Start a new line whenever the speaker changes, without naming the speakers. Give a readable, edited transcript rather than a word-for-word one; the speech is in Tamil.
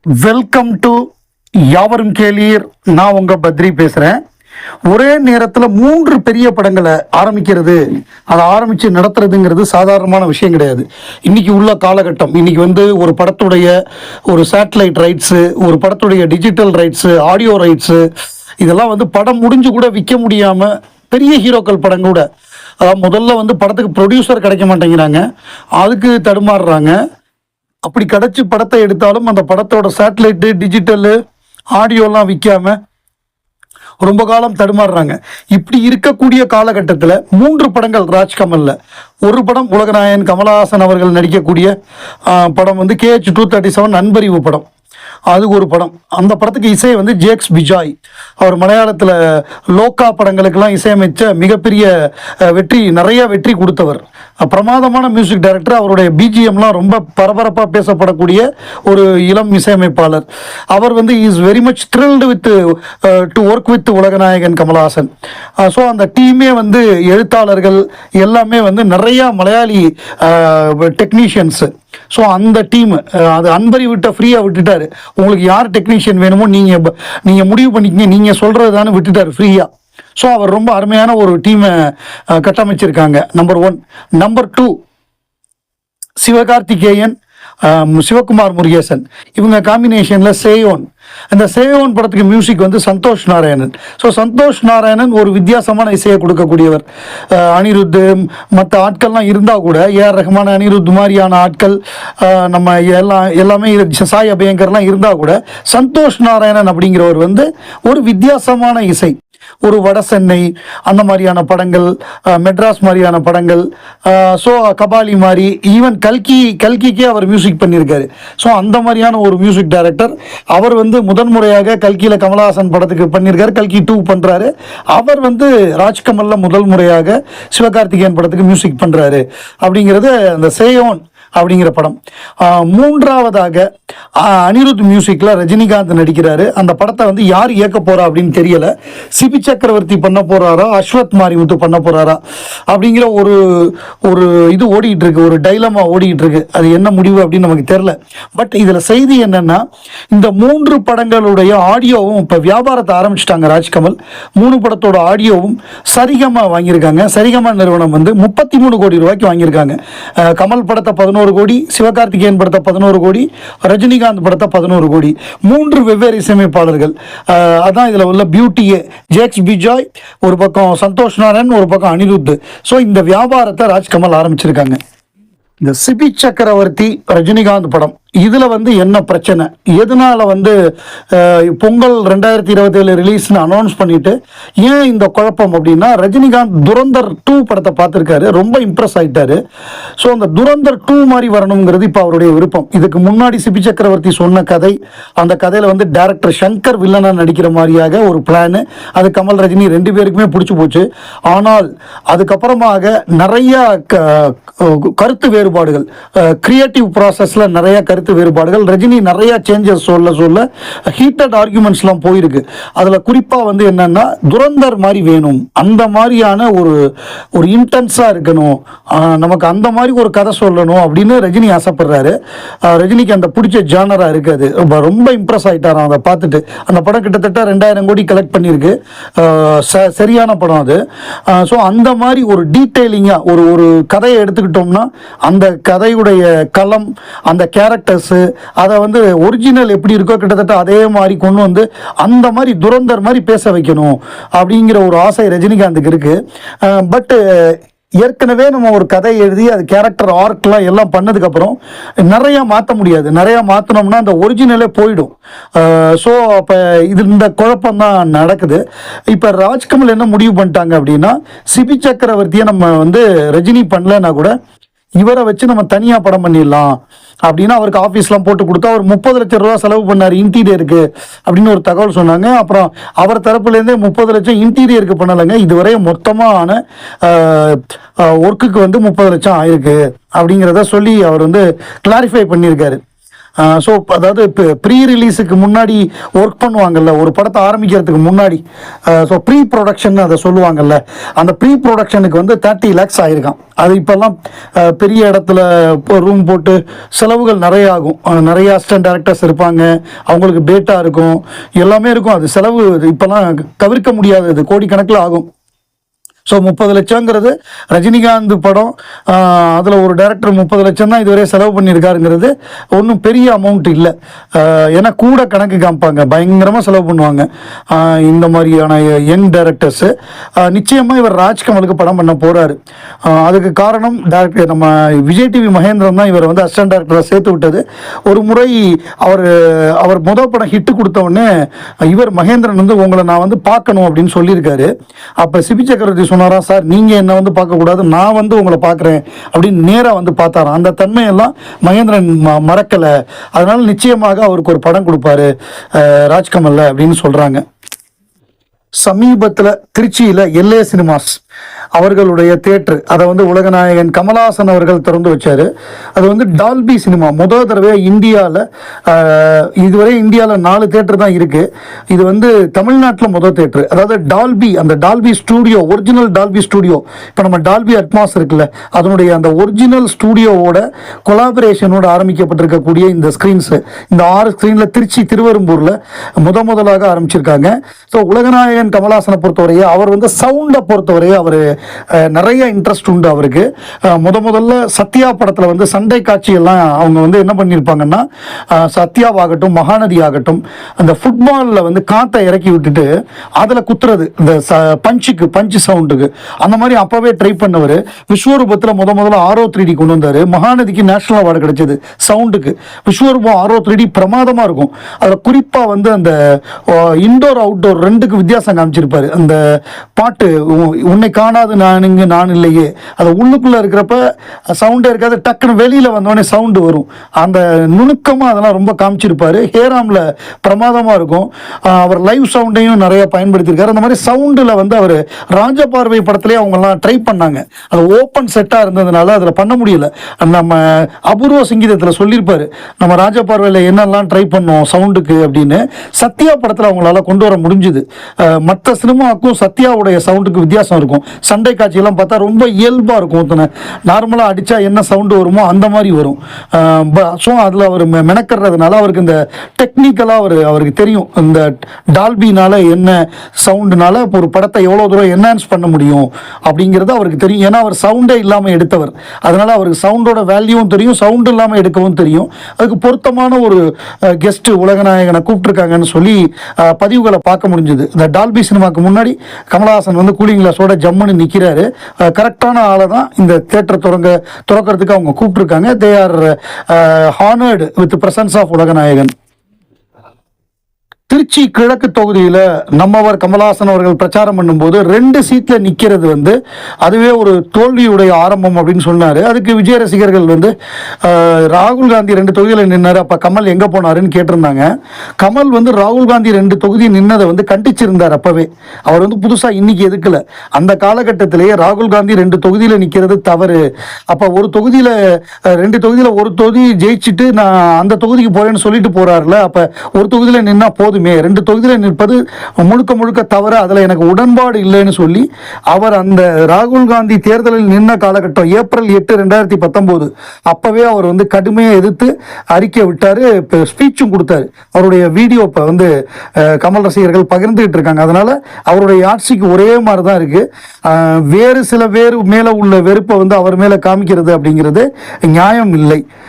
வெல்கம் டு யாவரும் கேளீர். நான் உங்க பத்ரி பேசுறேன். ஒரே நேரத்தில் 3 பெரிய படங்களை ஆரம்பிக்கிறது, அதை ஆரம்பித்து நடத்துறதுங்கிறது சாதாரணமான விஷயம் கிடையாது. இன்றைக்கி உள்ள காலகட்டம். இன்றைக்கி ஒரு படத்துடைய ஒரு சேட்டலைட் ரைட்ஸு, ஒரு படத்துடைய டிஜிட்டல் ரைட்ஸு, ஆடியோ ரைட்ஸு, இதெல்லாம் படம் முடிஞ்சு கூட விற்க முடியாமல் பெரிய ஹீரோக்கள் படம் கூட, அதாவது முதல்ல படத்துக்கு ப்ரொடியூசர் கிடைக்க மாட்டேங்கிறாங்க, அதுக்கு தடுமாறுறாங்க. அப்படி கிடச்சி படத்தை எடுத்தாலும் அந்த படத்தோட சேட்டலைட்டு, டிஜிட்டலு, ஆடியோலாம் விற்காம ரொம்ப காலம் தடுமாறுறாங்க. இப்படி இருக்கக்கூடிய காலகட்டத்தில் 3 படங்கள் ராஜ்கமலில். ஒரு படம் உலகநாயகன் கமலஹாசன் அவர்கள் நடிக்கக்கூடிய படம் KH 237 நண்பறிவு படம். அது ஒரு படம். அந்த படத்துக்கு இசை ஜேக்ஸ் பிஜாய். அவர் மலையாளத்தில் லோக்கா படங்களுக்கெல்லாம் இசையமைச்ச மிகப்பெரிய நிறைய வெற்றி கொடுத்தவர். பிரமாதமான மியூசிக் டைரக்டர். அவருடைய பிஜிஎம்லாம் ரொம்ப பரபரப்பாக பேசப்படக்கூடிய ஒரு இளம் இசையமைப்பாளர். அவர் is very much thrilled with to work with உலகநாயகன் கமலஹாசன். ஸோ அந்த டீமே எழுத்தாளர்கள் எல்லாமே நிறையா மலையாளி டெக்னீஷியன்ஸு. ஸோ அந்த டீம் அது அன்பரி ஃப்ரீயாக விட்டுட்டார். உங்களுக்கு யார் டெக்னீஷியன் வேணுமோ நீங்கள் முடிவு பண்ணிக்கிங்க, நீங்கள் சொல்கிறது தானே விட்டுட்டார் ஃப்ரீயாக. ஸோ அவர் ரொம்ப அருமையான ஒரு டீமை கட்டமைச்சிருக்காங்க. நம்பர் 1. நம்பர் 2, சிவகார்த்திகேயன், சிவகுமார் முருகேசன், இவங்க காம்பினேஷனில் சேயோன். அந்த சேயோன் படத்துக்கு மியூசிக் சந்தோஷ் நாராயணன். ஸோ சந்தோஷ் நாராயணன் ஒரு வித்தியாசமான இசையை கொடுக்கக்கூடியவர். அனிருத் மற்ற ஆட்கள்லாம் இருந்தால் கூட, ஏஆர் ரஹ்மான், அனிருத் மாதிரியான ஆட்கள், நம்ம எல்லாமே சாய் அபயங்கர்லாம் இருந்தால் கூட, சந்தோஷ் நாராயணன் அப்படிங்கிறவர் ஒரு வித்தியாசமான இசை. ஒரு வட சென்னை அந்த மாதிரியான படங்கள், மெட்ராஸ் மாதிரியான படங்கள், ஸோ கபாலி மாதிரி, ஈவன் கல்கிக்கே அவர் மியூசிக் பண்ணியிருக்காரு. ஸோ அந்த மாதிரியான ஒரு மியூசிக் டைரக்டர். அவர் முதன்முறையாக கல்கியில் கமலஹாசன் படத்துக்கு பண்ணியிருக்காரு. கல்கி 2 பண்ணுறாரு. அவர் ராஜ்கமலில் முதல் முறையாக சிவகார்த்திகேயன் படத்துக்கு மியூசிக் பண்ணுறாரு. அப்படிங்கிறது அந்த சேயோன் அப்படிங்கிற படம். 3ஆவதாக அனிருத் மியூசிக்கில் ரஜினிகாந்த் நடிக்கிறாரு. அந்த படத்தை யார் இயக்க போகிறா அப்படின்னு தெரியல. சிபி சக்கரவர்த்தி பண்ண போகிறாரா, அஸ்வத் மாரிமுத்து பண்ண போகிறாரா அப்படிங்கிற ஒரு இது ஓடிக்கிட்டு இருக்கு, ஒரு டைலமா ஓடிக்கிட்டு இருக்கு. அது என்ன முடிவு அப்படின்னு நமக்கு தெரியல. பட் இதில் செய்தி என்னன்னா, இந்த 3 படங்களுடைய ஆடியோவும் இப்போ வியாபாரத்தை ஆரம்பிச்சிட்டாங்க ராஜ்கமல். 3 படத்தோட ஆடியோவும் சரிகமா வாங்கியிருக்காங்க. சரிகமா நிறுவனம் 33 கோடி ரூபாய்க்கு வாங்கியிருக்காங்க. கமல் படத்தை 11 கோடி, சிவகார்த்திகேயன் படத்தை 11 கோடி, ரஜினிகாந்த் படத்தை 11 கோடி. 3 வெவ்வேறு இசையமைப்பாளர்கள். அதான் இதில் உள்ள பியூட்டியே. ஜேக்ஸ் பிஜாய் ஒரு பக்கம், சந்தோஷ் நாராயணன் ஒரு பக்கம், அனிருத். ஸோ இந்த வியாபாரத்தை ராஜ்கமல் ஆரம்பிச்சிருக்காங்க. இந்த சிபி சக்கரவர்த்தி ரஜினிகாந்த் படம், இதில் என்ன பிரச்சனை, எதனால பொங்கல் 2027 ரிலீஸ்னு அனௌன்ஸ் பண்ணிட்டு ஏன் இந்த குழப்பம் அப்படின்னா, ரஜினிகாந்த் துரந்தர் 2 படத்தை பார்த்துருக்காரு, ரொம்ப இம்ப்ரெஸ் ஆகிட்டாரு. ஸோ அந்த துரந்தர் 2 மாதிரி வரணுங்கிறது இப்போ அவருடைய விருப்பம். இதுக்கு முன்னாடி சிபி சக்கரவர்த்தி சொன்ன கதை, அந்த கதையில் டைரக்டர் சங்கர் வில்லனா நடிக்கிற மாதிரியாக ஒரு பிளானு. அது கமல் ரஜினி 2 பேருக்குமே பிடிச்சி போச்சு. ஆனால் அதுக்கப்புறமாக நிறைய கருத்து வேறுபாடுகள், கிரியேட்டிவ் ப்ராசஸில் நிறைய கருத்து வேறுபாடுகள், ரஜினி நிறைய சேஞ்சஸ் சொல்ல ஹீட்டட் ஆர்குமெண்ட்ஸ்லாம் போயிருக்கு. அதில் குறிப்பாக என்னன்னா, துரந்தர் மாதிரி வேணும், அந்த மாதிரியான ஒரு இன்டென்ஸாக இருக்கணும், நமக்கு அந்த மாதிரி ஒரு கதை சொல்லணும் அப்படின்னு ரஜினி ஆசைப்படுறாரு. ரஜினிக்கு அந்த பிடிச்ச ஜானராக இருக்குது. ரொம்ப இம்ப்ரெஸ் ஆகிட்டாராம் அதை பார்த்துட்டு. அந்த படம் கிட்டத்தட்ட 2000 கோடி கலெக்ட் பண்ணியிருக்கு. சரியான படம் அது. ஸோ அந்த மாதிரி ஒரு டீட்டெயிலிங்காக ஒரு கதையை எடுத்துக்கிட்டோம்னா, அந்த கதையுடைய களம், அந்த கேரக்டர்ஸு, அதை ஒரிஜினல் எப்படி இருக்கோ கிட்டத்தட்ட அதே மாதிரி கொண்டு அந்த மாதிரி துரந்தர் மாதிரி பேச வைக்கணும் அப்படிங்கிற ஒரு ஆசை ரஜினிகாந்துக்கு இருக்கு. பட் ஏற்கனவே நம்ம ஒரு கதை எழுதி அது கேரக்டர் ஆர்க்லாம் எல்லாம் பண்ணதுக்கப்புறம் நிறையா மாற்ற முடியாது. நிறையா மாற்றினோம்னா அந்த ஒரிஜினலே போயிடும். ஸோ அப்போ இந்த குழப்பம்தான் நடக்குது. இப்போ ராஜ்கமல் என்ன முடிவு பண்ணிட்டாங்க அப்படின்னா, சிபி சக்கரவர்த்தியை நம்ம ரஜினி பண்ணலன்னா கூட இவரை வச்சு நம்ம தனியாக படம் பண்ணிடலாம் அப்படின்னா, அவருக்கு ஆஃபீஸ்லாம் போட்டு கொடுத்தா அவர் 30 லட்சம் ரூபா செலவு பண்ணார் இன்டீரியருக்கு அப்படின்னு ஒரு தகவல் சொன்னாங்க. அப்புறம் அவர் தரப்புலேருந்தே 30 லட்சம் இன்டீரியருக்கு பண்ணலைங்க, இதுவரை மொத்தமான ஒர்க்குக்கு 30 லட்சம் ஆயிருக்கு அப்படிங்கிறத சொல்லி அவர் கிளாரிஃபை பண்ணியிருக்காரு. ஸோ அதாவது இப்போ ப்ரீ ரிலீஸுக்கு முன்னாடி ஒர்க் பண்ணுவாங்கல்ல ஒரு படத்தை ஆரம்பிக்கிறதுக்கு முன்னாடி, ஸோ ப்ரீ ப்ரொடக்ஷன் அதை சொல்லுவாங்கல்ல, அந்த ப்ரீ ப்ரொடக்ஷனுக்கு வந்து 30 lakhs ஆகிருக்கான். அது இப்போல்லாம் பெரிய இடத்துல ரூம் போட்டு செலவுகள் நிறைய ஆகும். நிறைய அசிஸ்டன்ட் டேரக்டர்ஸ் இருப்பாங்க, அவங்களுக்கு டேட்டா இருக்கும், எல்லாமே இருக்கும். அது செலவு இப்போல்லாம் தவிர்க்க முடியாதது, கோடிக்கணக்கில் ஆகும். ஸோ 30 லட்சங்கிறது ரஜினிகாந்த் படம், அதில் ஒரு டைரக்டர் 30 லட்சம் தான் இதுவரை செலவு பண்ணியிருக்காருங்கிறது ஒன்றும் பெரிய அமௌண்ட் இல்லை. ஏன்னா கூட கணக்கு காமிப்பாங்க, பயங்கரமாக செலவு பண்ணுவாங்க இந்த மாதிரியான யங் டைரக்டர்ஸு. நிச்சயமாக இவர் ராஜ்கமலுக்கு படம் பண்ண போகிறாரு. அதுக்கு காரணம் டைரக்டர் நம்ம விஜய் டிவி மகேந்திரன் தான் இவர் வந்து அசிஸ்டன்ட் டைரக்டராக சேர்த்து விட்டது. ஒரு முறை அவர் முதல் படம் ஹிட்டு கொடுத்த உடனே இவர் மகேந்திரன் வந்து உங்களை நான் வந்து பார்க்கணும் அப்படின்னு சொல்லியிருக்காரு. அப்போ சிபி சக்கரவர்த்தி சொன்னாரா, சார் நீங்கள் என்ன வந்து பார்க்கக்கூடாது, நான் வந்து உங்களை பார்க்குறேன் அப்படின்னு நேராக வந்து பார்த்தாராம். அந்த தன்மையெல்லாம் மகேந்திரன் மறக்கலை. அதனால நிச்சயமாக அவருக்கு ஒரு படம் கொடுப்பாரு ராஜ்கமல்ல அப்படின்னு சொல்கிறாங்க. சமீபத்தில் திருச்சியில் எல்ஏ சினிமாஸ் அவர்களுடைய தேட்டர், அதை வந்து உலகநாயகன் கமல்ஹாசன் அவர்கள் திறந்து வச்சார். அது வந்து டால்பி சினிமா முதல் தடவையாக இந்தியாவில், இதுவரை இந்தியாவில் 4 தேட்டர் தான் இருக்குது. இது வந்து தமிழ்நாட்டில் முதல் தேட்டர். அதாவது டால்பி, அந்த Dolby studio, original Dolby studio, இப்போ நம்ம டால்பி அட்மாஸ் இருக்குல்ல, அதனுடைய அந்த ஒரிஜினல் ஸ்டூடியோவோட கொலாபரேஷனோட ஆரம்பிக்கப்பட்டிருக்கக்கூடிய இந்த ஸ்க்ரீன்ஸு, இந்த 6 ஸ்க்ரீனில் திருச்சி திருவெரும்பூரில் முதலாக ஆரம்பிச்சிருக்காங்க. ஸோ உலகநாயகன் கமல்ஹாசனை பொறுத்தவரையே அவர் வந்து சவுண்டை பொறுத்தவரையே அவர் நிறைய இன்ட்ரெஸ்ட் உண்டு அவருக்கு. முதல்ல சத்யா படத்தில் வந்து சண்டை காட்சியெல்லாம் அவங்க வந்து என்ன பண்ணியிருப்பாங்கன்னா, சத்யாவாகட்டும் மகாநதி ஆகட்டும், அந்த ஃபுட்பாலில் வந்து காற்றை இறக்கி விட்டுட்டு அதில் குத்துறது, இந்த பஞ்சு சவுண்டுக்கு, அந்த மாதிரி அப்போவே ட்ரை பண்ணவர். விஸ்வரூபத்தில் முதல்ல RO 3D கொண்டு வந்தார். மகாநதிக்கு நேஷனல் அவார்டு கிடைச்சது சவுண்டுக்கு. விஸ்வரூபம் RO 3D பிரமாதமாக இருக்கும். அதில் குறிப்பாக வந்து அந்த இன்டோர் அவுட்டோர் 2க்கு வித்தியாசம் காமிச்சிருப்பார். அந்த பாட்டு உன்னை காணாது நான் இங்கு நான் இல்லையே, அது உள்ளுக்குள்ளே இருக்கிறப்ப சவுண்டே இருக்காது, டக்குன்னு வெளியில் வந்தோடனே சவுண்டு வரும். அந்த நுணுக்கமாக அதெல்லாம் ரொம்ப காமிச்சிருப்பார். ஹேராமில் பிரமாதமாக இருக்கும். அவர் லைவ் சவுண்டையும் நிறைய பயன்படுத்தியிருக்காரு. அந்த மாதிரி சவுண்டில் வந்து அவர் ராஜபார்வை படத்துலேயே அவங்கெல்லாம் ட்ரை பண்ணாங்க. அது ஓப்பன் செட்டாக இருந்ததுனால அதில் பண்ண முடியல. நம்ம அபூர்வ சங்கீதத்தில் சொல்லியிருப்பார், நம்ம ராஜபார்வையில் என்னெல்லாம் ட்ரை பண்ணோம் சவுண்டுக்கு அப்படின்னு. சத்யா படத்தில் அவங்களால கொண்டு வர முடிஞ்சுது. மற்ற சினிமாவுக்கும் சத்யாவுடைய சவுண்டுக்கு வித்தியாசம் இருக்கும். சண்டை காட்சியெல்லாம் பார்த்தா ரொம்ப இயல்பாக இருக்கும். நார்மலாக அடித்தா என்ன சவுண்டு வருமோ அந்த மாதிரி வரும். ஸோ அதில் அவர் மெனக்கிறதுனால அவருக்கு இந்த டெக்னிக்கலாக அவருக்கு தெரியும், இந்த டால்பினால என்ன சவுண்டுனால ஒரு படத்தை எவ்வளோ தூரம் என்ஹான்ஸ் பண்ண முடியும் அப்படிங்கிறது அவருக்கு தெரியும். ஏன்னா அவர் சவுண்டே இல்லாமல் எடுத்தவர். அதனால் அவருக்கு சவுண்டோட வேல்யூவும் தெரியும், சவுண்டு இல்லாமல் எடுக்கவும் தெரியும். அதுக்கு பொருத்தமான ஒரு கெஸ்ட்டு உலகநாயகனை கூப்பிட்டுருக்காங்கன்னு சொல்லி பதிவுகளை பார்க்க முடிஞ்சுது. இந்த டால்பி சினிமாவுக்கு முன்னாடி கமல்ஹாசன் வந்து கூலிங் கிளாஸோட ஜம்முன்னு நிற்கிறாரு. கரெக்டான ஆளை தான் இந்த தேட்டரை திறக்கிறதுக்கு அவங்க கூப்பிட்டுருக்காங்க. They are honoured with presence of உலகநாயகன். திருச்சி கிழக்கு தொகுதியில் நம்மவர் கமல்ஹாசன் அவர்கள் பிரச்சாரம் பண்ணும்போது 2 சீட்டில் நிற்கிறது வந்து அதுவே ஒரு தோல்வியுடைய ஆரம்பம் அப்படின்னு சொன்னார். அதுக்கு விஜய் ரசிகர்கள் வந்து ராகுல் காந்தி 2 தொகுதியில் நின்னார், அப்போ கமல் எங்கே போனாருன்னு கேட்டிருந்தாங்க. கமல் வந்து ராகுல் காந்தி 2 தொகுதி நின்னதை வந்து கண்டிச்சிருந்தார். அப்போவே அவர் வந்து புதுசாக இன்னைக்கு எதுக்கல. அந்த காலகட்டத்திலேயே ராகுல் காந்தி 2 தொகுதியில் நிற்கிறது தவறு, அப்போ ஒரு தொகுதியில் 2 தொகுதியில் ஒரு தொகுதி ஜெயிச்சுட்டு நான் அந்த தொகுதிக்கு போகிறேன்னு சொல்லிட்டு போகிறாருல, அப்போ ஒரு தொகுதியில் நின்னா போதுமே, 2 தொகுதியில் நிற்பது முழுக்க தவிர அதில் எனக்கு உடன்பாடு இல்லைன்னு சொல்லி அவர் அந்த ராகுல் காந்தி தேர்தலில் நின்ன காலகட்டம் ஏப்ரல் 8, 2019 அப்பவே அவர் வந்து கடுமையாக எதிர்த்து அறிக்கை விட்டார், ஸ்பீச்சும் கொடுத்தாரு. அவருடைய வீடியோ இப்போ வந்து கமல் ரசிகர்கள் பகிர்ந்துகிட்டு இருக்காங்க. அதனால அவருடைய ஆட்சிக்கு ஒரே மாதிரி தான் இருக்கு. வேறு மேலே உள்ள வெறுப்பை வந்து அவர் மேலே காமிக்கிறது அப்படிங்கிறது நியாயம் இல்லை.